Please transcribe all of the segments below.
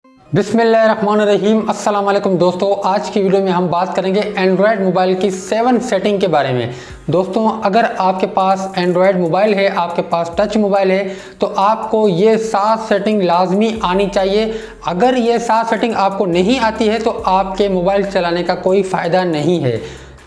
बिस्मिल्लाहिर्रहमानिर्रहीम। अस्सलाम वालेकुम दोस्तों, आज की वीडियो में हम बात करेंगे एंड्रॉयड मोबाइल की 7 सेटिंग के बारे में। दोस्तों, अगर आपके पास एंड्रॉयड मोबाइल है, आपके पास टच मोबाइल है, तो आपको ये 7 सेटिंग लाजमी आनी चाहिए। अगर ये 7 सेटिंग आपको नहीं आती है तो आपके मोबाइल चलाने का कोई फ़ायदा नहीं है।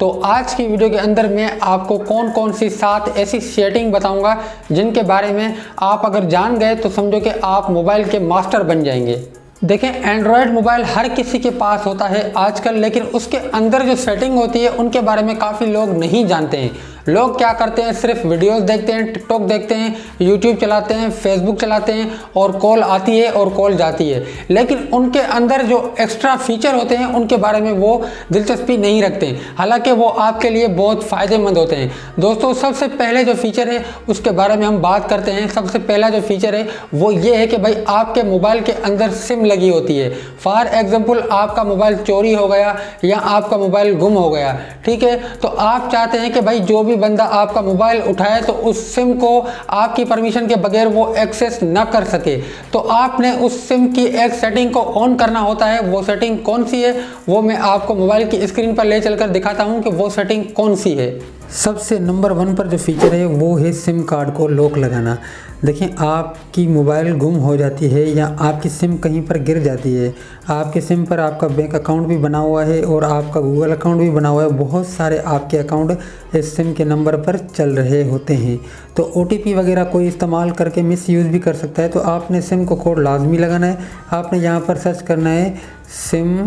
तो आज की वीडियो के अंदर मैं आपको कौन कौन सी 7 ऐसी सेटिंग बताऊंगा जिनके बारे में आप अगर जान गए तो समझो कि आप मोबाइल के मास्टर बन जाएंगे। देखें, एंड्रॉयड मोबाइल हर किसी के पास होता है आजकल, लेकिन उसके अंदर जो सेटिंग होती है उनके बारे में काफ़ी लोग नहीं जानते हैं। लोग क्या करते हैं, सिर्फ वीडियोस देखते हैं, टिकटॉक देखते हैं, यूट्यूब चलाते हैं, फेसबुक चलाते हैं और कॉल आती है और कॉल जाती है, लेकिन उनके अंदर जो एक्स्ट्रा फीचर होते हैं उनके बारे में वो दिलचस्पी नहीं रखते हैं, हालांकि वो आपके लिए बहुत फ़ायदेमंद होते हैं। दोस्तों, सबसे पहले जो फीचर है उसके बारे में हम बात करते हैं। सबसे पहला जो फीचर है वो ये है कि भाई आपके मोबाइल के अंदर सिम लगी होती है। फॉर एग्जाम्पल, आपका मोबाइल चोरी हो गया या आपका मोबाइल गुम हो गया, ठीक है, तो आप चाहते हैं कि भाई जो भी बंदा आपका मोबाइल उठाए तो उस सिम को आपकी परमिशन के बगैर वो एक्सेस ना कर सके। तो आपने उस सिम की एक सेटिंग को ऑन करना होता है। वो सेटिंग कौन सी है वो मैं आपको मोबाइल की स्क्रीन पर ले चलकर दिखाता हूं कि वो सेटिंग कौन सी है। सबसे नंबर 1 पर जो फीचर है वो है सिम कार्ड को लॉक लगाना। देखिए, आपकी मोबाइल गुम हो जाती है या आपकी सिम कहीं पर गिर जाती है, आपके सिम पर आपका बैंक अकाउंट भी बना हुआ है और आपका गूगल अकाउंट भी बना हुआ है, बहुत सारे आपके अकाउंट इस सिम के नंबर पर चल रहे होते हैं, तो OTP वगैरह कोई इस्तेमाल करके मिस यूज़ भी कर सकता है। तो आपने सिम को कोड लाजमी लगाना है। आपने यहाँ पर सर्च करना है सिम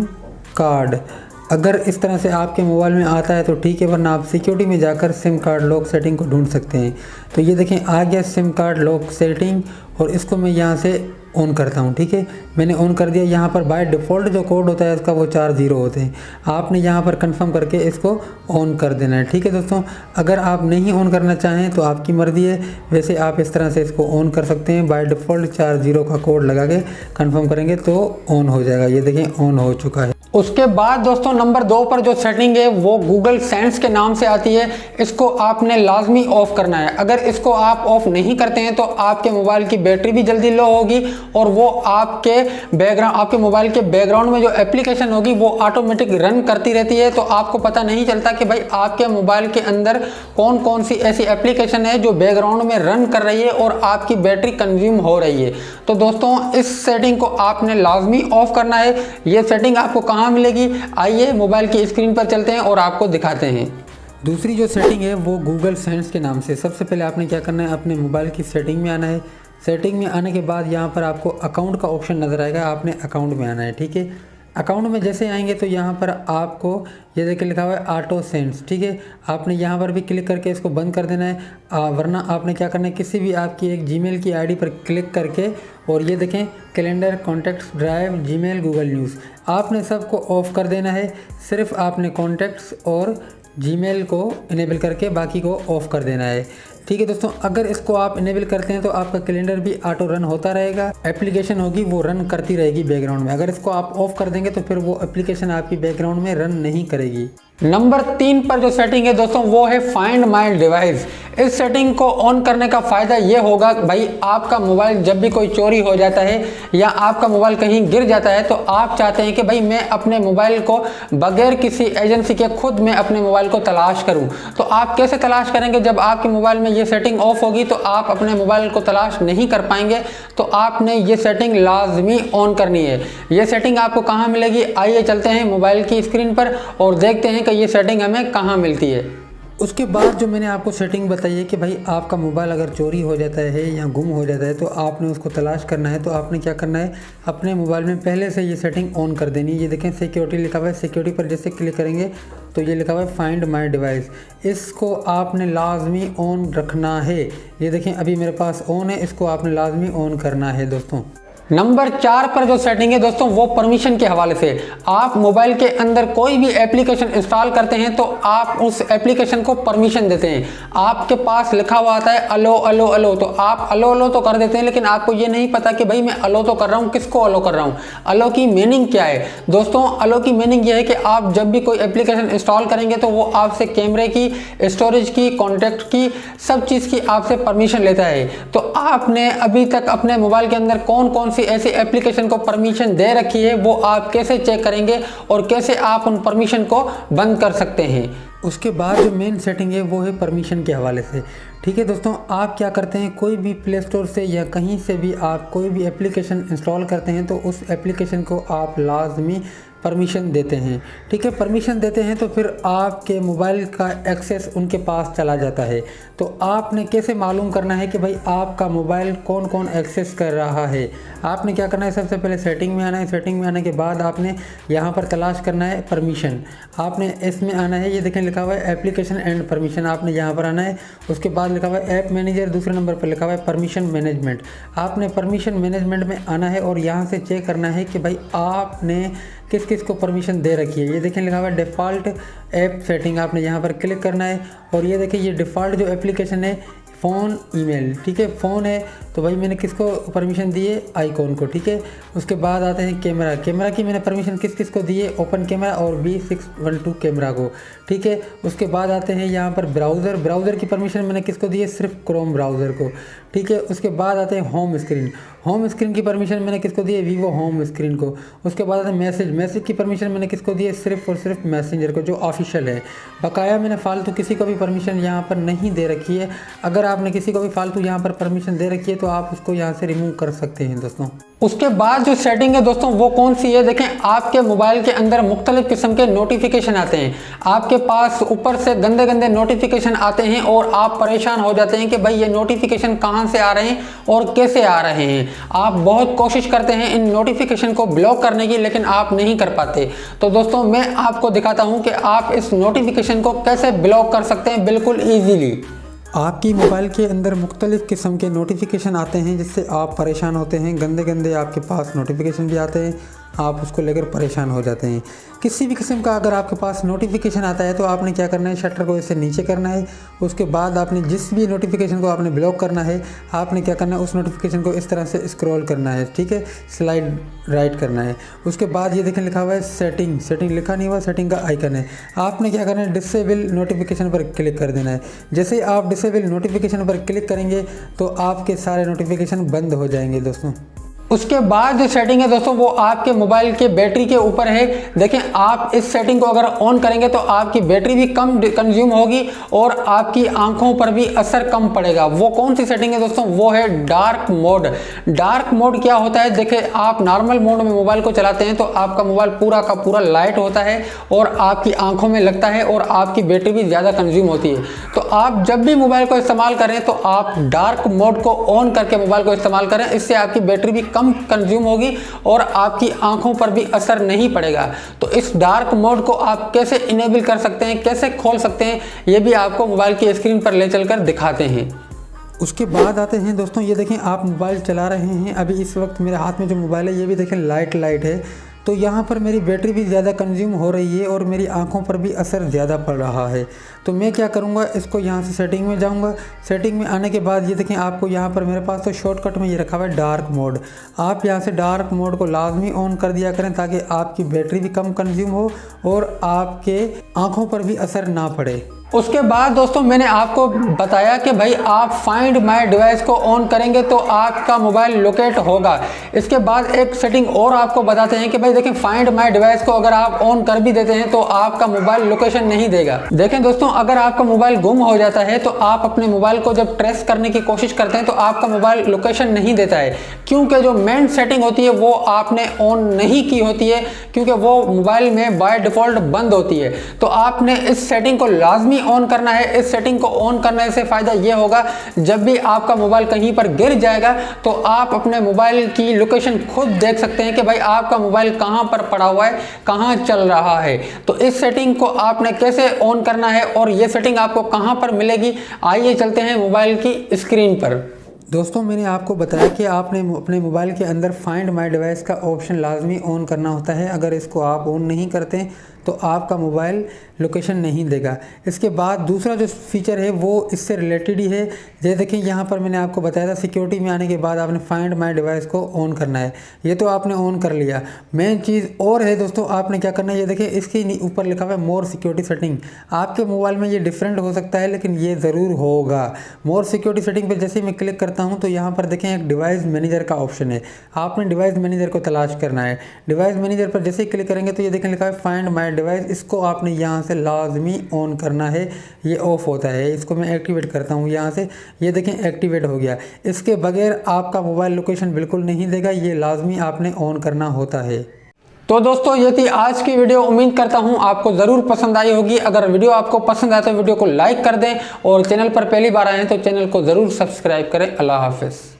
कार्ड। अगर इस तरह से आपके मोबाइल में आता है तो ठीक है, वरना आप सिक्योरिटी में जाकर सिम कार्ड लॉक सेटिंग को ढूंढ सकते हैं। तो ये देखें, आ गया सिम कार्ड लॉक सेटिंग और इसको मैं यहाँ से ऑन करता हूँ। ठीक है, मैंने ऑन कर दिया। यहाँ पर बाय डिफ़ॉल्ट जो कोड होता है इसका वो 4 0 होते हैं। आपने यहाँ पर कंफर्म करके इसको ऑन कर देना है। ठीक है दोस्तों, अगर आप नहीं ऑन करना चाहें तो आपकी मर्ज़ी है, वैसे आप इस तरह से इसको ऑन कर सकते हैं। बाय डिफ़ॉल्ट 4 0 का कोड लगा के कंफर्म करेंगे तो ऑन हो जाएगा। ये देखें, ऑन हो चुका है। उसके बाद दोस्तों, नंबर 2 पर जो सेटिंग है वो गूगल सेंस के नाम से आती है। इसको आपने लाजमी ऑफ करना है। अगर इसको आप ऑफ नहीं करते हैं तो आपके मोबाइल की बैटरी भी जल्दी लो होगी और वो आपके मोबाइल के बैकग्राउंड में जो एप्लीकेशन होगी वो ऑटोमेटिक रन करती रहती है। तो आपको पता नहीं चलता कि भाई आपके मोबाइल के अंदर कौन कौन सी ऐसी एप्लीकेशन है जो बैकग्राउंड में रन कर रही है और आपकी बैटरी कंज्यूम हो रही है। तो दोस्तों, इस सेटिंग को आपने लाजमी ऑफ करना है। ये सेटिंग आपको कहाँ मिलेगी, आइए मोबाइल की स्क्रीन पर चलते हैं और आपको दिखाते हैं। दूसरी जो सेटिंग है वो गूगल सेंस के नाम से। सबसे पहले आपने क्या करना है, अपने मोबाइल की सेटिंग में आना है। सेटिंग में आने के बाद यहाँ पर आपको अकाउंट का ऑप्शन नज़र आएगा, आपने अकाउंट में आना है। ठीक है, अकाउंट में जैसे आएंगे तो यहाँ पर आपको ये देखिए लिखा हुआ है ऑटो सेंस। ठीक है, आपने यहाँ पर भी क्लिक करके इसको बंद कर देना है, वरना आपने क्या करना है, किसी भी आपकी एक जीमेल की आईडी पर क्लिक करके और ये देखें calendar, contacts, drive, Gmail, Google news, आपने सबको ऑफ कर देना है। सिर्फ आपने कॉन्टैक्ट्स और जीमेल को इनेबल करके बाकी को ऑफ़ कर देना है। ठीक है दोस्तों, अगर इसको आप इनेबल करते हैं तो आपका कैलेंडर भी ऑटो रन होता रहेगा, एप्लीकेशन होगी वो रन करती रहेगी बैकग्राउंड में। अगर इसको आप ऑफ कर देंगे तो फिर वो एप्लीकेशन आपकी बैकग्राउंड में रन नहीं करेगी। नंबर 3 पर जो सेटिंग है दोस्तों वो है फाइंड माय डिवाइस। इस सेटिंग को ऑन करने का फ़ायदा ये होगा, भाई आपका मोबाइल जब भी कोई चोरी हो जाता है या आपका मोबाइल कहीं गिर जाता है तो आप चाहते हैं कि भाई मैं अपने मोबाइल को बगैर किसी एजेंसी के खुद मैं अपने मोबाइल को तलाश करूं। तो आप कैसे तलाश करेंगे, जब आपके मोबाइल में ये सेटिंग ऑफ होगी तो आप अपने मोबाइल को तलाश नहीं कर पाएंगे। तो आपने ये सेटिंग लाजमी ऑन करनी है। ये सेटिंग आपको कहाँ मिलेगी, आइए चलते हैं मोबाइल की स्क्रीन पर और देखते हैं कि ये सेटिंग हमें कहाँ मिलती है। उसके बाद जो मैंने आपको सेटिंग बताई है कि भाई आपका मोबाइल अगर चोरी हो जाता है या गुम हो जाता है तो आपने उसको तलाश करना है। तो आपने क्या करना है, अपने मोबाइल में पहले से ये सेटिंग ऑन कर देनी है। ये देखें सिक्योरिटी लिखा हुआ है, सिक्योरिटी पर जैसे क्लिक करेंगे तो ये लिखा हुआ है फाइंड माय डिवाइस। इसको आपने लाजमी ऑन रखना है। ये देखें अभी मेरे पास ऑन है, इसको आपने लाजमी ऑन करना है दोस्तों। नंबर 4 पर जो सेटिंग है दोस्तों वो परमिशन के हवाले से। आप मोबाइल के अंदर कोई भी एप्लीकेशन इंस्टॉल करते हैं तो आप उस एप्लीकेशन को परमिशन देते हैं। आपके पास लिखा हुआ आता है अलो अलो अलो, तो आप अलो अलो तो कर देते हैं, लेकिन आपको ये नहीं पता कि भाई मैं अलो तो कर रहा हूँ, किसको अलो कर रहा हूँ। अलो की मीनिंग क्या है दोस्तों, अलो की मीनिंग ये है कि आप जब भी कोई एप्लीकेशन इंस्टॉल करेंगे तो वो आपसे कैमरे की, स्टोरेज की, कॉन्टैक्ट की, सब चीज़ की आपसे परमिशन लेता है। तो आपने अभी तक अपने मोबाइल के अंदर कौन कौन सी ऐसी एप्लीकेशन को परमिशन दे रखी है वो आप कैसे चेक करेंगे और कैसे आप उन परमिशन को बंद कर सकते हैं। उसके बाद जो मेन सेटिंग है वो है परमिशन के हवाले से। ठीक है दोस्तों, आप क्या करते हैं, कोई भी प्ले स्टोर से या कहीं से भी आप कोई भी एप्लीकेशन इंस्टॉल करते हैं तो उस एप्लीकेशन को आप लाजमी परमिशन देते हैं। ठीक है, परमिशन देते हैं तो फिर आपके मोबाइल का एक्सेस उनके पास चला जाता है। तो आपने कैसे मालूम करना है कि भाई आपका मोबाइल कौन कौन एक्सेस कर रहा है। आपने क्या करना है, सबसे पहले सेटिंग में आना है। सेटिंग में आने के बाद आपने यहाँ पर तलाश करना है परमिशन। आपने इसमें आना है, ये देखें लिखा हुआ है एप्लीकेशन एंड परमिशन, आपने यहाँ पर आना है। उसके बाद लिखा हुआ है ऐप मैनेजर, दूसरे नंबर पर लिखा हुआ है परमिशन मैनेजमेंट। आपने परमिशन मैनेजमेंट में आना है और यहाँ से चेक करना है कि भाई आपने किस किस को परमिशन दे रखी है। ये देखें लिखा हुआ है डिफ़ॉल्ट ऐप सेटिंग, आपने यहाँ पर क्लिक करना है। और ये देखिए ये डिफ़ॉल्ट जो एप्लीकेशन है फ़ोन ईमेल, ठीक है, फ़ोन है तो भाई मैंने किसको परमिशन दी है, आइकॉन को। ठीक है, उसके बाद आते हैं कैमरा। कैमरा की मैंने परमिशन किस किस को दी है, ओपन कैमरा और V612 कैमरा को। ठीक है, उसके बाद आते हैं यहाँ पर ब्राउज़र। ब्राउज़र की परमिशन मैंने किसको दी है, सिर्फ क्रोम ब्राउज़र को। ठीक है, उसके बाद आते हैं होम स्क्रीन। होम स्क्रीन की परमिशन मैंने किसको दी है, वीवो होम स्क्रीन को। उसके बाद आते हैं मैसेज। मैसेज की परमिशन मैंने किसको दी है, सिर्फ और सिर्फ मैसेंजर को जो ऑफिशियल है। बकाया मैंने फालतू किसी को भी परमिशन यहाँ पर नहीं दे रखी है। अगर आपने किसी को भी फालतू यहाँ पर परमिशन दे रखी है तो आप उसको यहाँ से रिमूव कर सकते हैं दोस्तों। उसके बाद जो सेटिंग है दोस्तों वो कौन सी है, देखें आपके मोबाइल के अंदर मुख्तलिफ किस्म के नोटिफिकेशन आते हैं। आपके पास ऊपर से गंदे गंदे नोटिफिकेशन आते हैं और आप परेशान हो जाते हैं कि भाई ये नोटिफिकेशन कहाँ से आ रहे हैं और कैसे आ रहे हैं। आप बहुत कोशिश करते हैं इन नोटिफिकेशन को ब्लॉक करने की, लेकिन आप नहीं कर पाते। तो दोस्तों मैं आपको दिखाता हूँ कि आप इस नोटिफिकेशन को कैसे ब्लॉक कर सकते हैं बिल्कुल ईजीली। आपकी मोबाइल के अंदर मुख्तलिफ़ किस्म के नोटिफिकेशन आते हैं जिससे आप परेशान होते हैं। गंदे गंदे आपके पास नोटिफिकेशन भी आते हैं, आप उसको लेकर परेशान हो जाते हैं। किसी भी किस्म का अगर आपके पास नोटिफिकेशन आता है तो आपने क्या करना है, शटर को इससे नीचे करना है। उसके बाद आपने जिस भी नोटिफिकेशन को आपने ब्लॉक करना है, आपने क्या करना है, उस नोटिफिकेशन को इस तरह से स्क्रॉल करना है। ठीक है, स्लाइड राइट करना है। उसके बाद ये देखें लिखा हुआ है सेटिंग। सेटिंग लिखा नहीं हुआ, सेटिंग का आइकन है। आपने क्या करना है, डिसेबल नोटिफिकेशन पर क्लिक कर देना है। जैसे आप डिसेबल नोटिफिकेशन पर क्लिक करेंगे तो आपके सारे नोटिफिकेशन बंद हो जाएंगे दोस्तों। उसके बाद जो सेटिंग है दोस्तों वो आपके मोबाइल के बैटरी के ऊपर है। देखें आप इस सेटिंग को अगर ऑन करेंगे तो आपकी बैटरी भी कम कंज्यूम होगी और आपकी आंखों पर भी असर कम पड़ेगा। वो कौन सी सेटिंग है दोस्तों, वो है डार्क मोड। डार्क मोड क्या होता है, देखें आप नॉर्मल मोड में मोबाइल को चलाते हैं तो आपका मोबाइल पूरा का पूरा लाइट होता है और आपकी आंखों में लगता है और आपकी बैटरी भी ज़्यादा कंज्यूम होती है। तो आप जब भी मोबाइल को इस्तेमाल करें तो आप डार्क मोड को ऑन करके मोबाइल को इस्तेमाल करें, इससे आपकी बैटरी भी कम कंज्यूम होगी और आपकी आंखों पर भी असर नहीं पड़ेगा। तो इस डार्क मोड को आप कैसे इनेबल कर सकते हैं, कैसे खोल सकते हैं, ये भी आपको मोबाइल की स्क्रीन पर ले चलकर दिखाते हैं। उसके बाद आते हैं दोस्तों, ये देखें आप मोबाइल चला रहे हैं, अभी इस वक्त मेरे हाथ में जो मोबाइल है ये भी देखें लाइट है। तो यहाँ पर मेरी बैटरी भी ज़्यादा कंज्यूम हो रही है और मेरी आंखों पर भी असर ज़्यादा पड़ रहा है। तो मैं क्या करूँगा, इसको यहाँ से सेटिंग में जाऊँगा। सेटिंग में आने के बाद ये देखें आपको यहाँ पर मेरे पास तो शॉर्टकट में ये रखा हुआ है डार्क मोड। आप यहाँ से डार्क मोड को लाजमी ऑन कर दिया करें ताकि आपकी बैटरी भी कम कंज्यूम हो और आपके आँखों पर भी असर ना पड़े। उसके बाद दोस्तों मैंने आपको बताया कि भाई आप फाइंड माय डिवाइस को ऑन करेंगे तो आपका मोबाइल लोकेट होगा। इसके बाद एक सेटिंग और आपको बताते हैं कि भाई देखें फाइंड माय डिवाइस को अगर आप ऑन कर भी देते हैं तो आपका मोबाइल लोकेशन नहीं देगा। देखें दोस्तों अगर आपका मोबाइल गुम हो जाता है तो आप अपने मोबाइल को जब ट्रेस करने की कोशिश करते हैं तो आपका मोबाइल लोकेशन नहीं देता है, क्योंकि जो मेन सेटिंग होती है वो आपने ऑन नहीं की होती है, क्योंकि वो मोबाइल में बाय डिफ़ॉल्ट बंद होती है। तो आपने इस सेटिंग को लाजमी ऑन करना है। इस सेटिंग को ऑन करने से फायदा ये होगा जब भी आपका मोबाइल कहीं पर गिर जाएगा तो आप अपने मोबाइल की लोकेशन खुद देख सकते हैं कि भाई आपका मोबाइल कहां पर पड़ा हुआ है, कहां चल रहा है। तो इस सेटिंग को आपने कैसे ऑन करना है और ये सेटिंग आपको कहां पर मिलेगी, आइए चलते हैं मोबाइल की स्क्रीन पर। दोस्तों मैंने आपको बताया कि आपने अपने मोबाइल के अंदर फाइंड माय डिवाइस का ऑप्शन लाजमी ऑन करना होता है। अगर इसको आप ऑन नहीं करते तो आपका मोबाइल लोकेशन नहीं देगा। इसके बाद दूसरा जो फीचर है वो इससे रिलेटेड ही है। जैसे देखिए यहाँ पर मैंने आपको बताया था सिक्योरिटी में आने के बाद आपने फाइंड माय डिवाइस को ऑन करना है, ये तो आपने ऑन कर लिया। मेन चीज़ और है दोस्तों, आपने क्या करना है, ये देखिए इसके ऊपर लिखा हुआ है मोर सिक्योरिटी सेटिंग। आपके मोबाइल में ये डिफरेंट हो सकता है लेकिन ये ज़रूर होगा। मोर सिक्योरिटी सेटिंग पर जैसे मैं क्लिक करता हूँ तो यहाँ पर देखें एक डिवाइस मैनेजर का ऑप्शन है, आपने डिवाइस मैनेजर को तलाश करना है। डिवाइस मैनेजर पर जैसे ही क्लिक करेंगे तो ये देखें लिखा है फाइंड माय डिवाइस, इसको आपने यहाँ से लाजमी ऑन करना है। ये ऑफ होता है, इसको मैं एक्टिवेट करता हूँ यहाँ से, ये देखें एक्टिवेट हो गया। इसके बगैर आपका मोबाइल लोकेशन बिल्कुल नहीं देगा, ये लाजमी आपने ऑन करना होता है। तो दोस्तों ये थी आज की वीडियो, उम्मीद करता हूँ आपको ज़रूर पसंद आई होगी। अगर वीडियो आपको पसंद आए तो वीडियो को लाइक कर दें और चैनल पर पहली बार आए हैं तो चैनल को ज़रूर सब्सक्राइब करें। अल्लाह हाफिज़।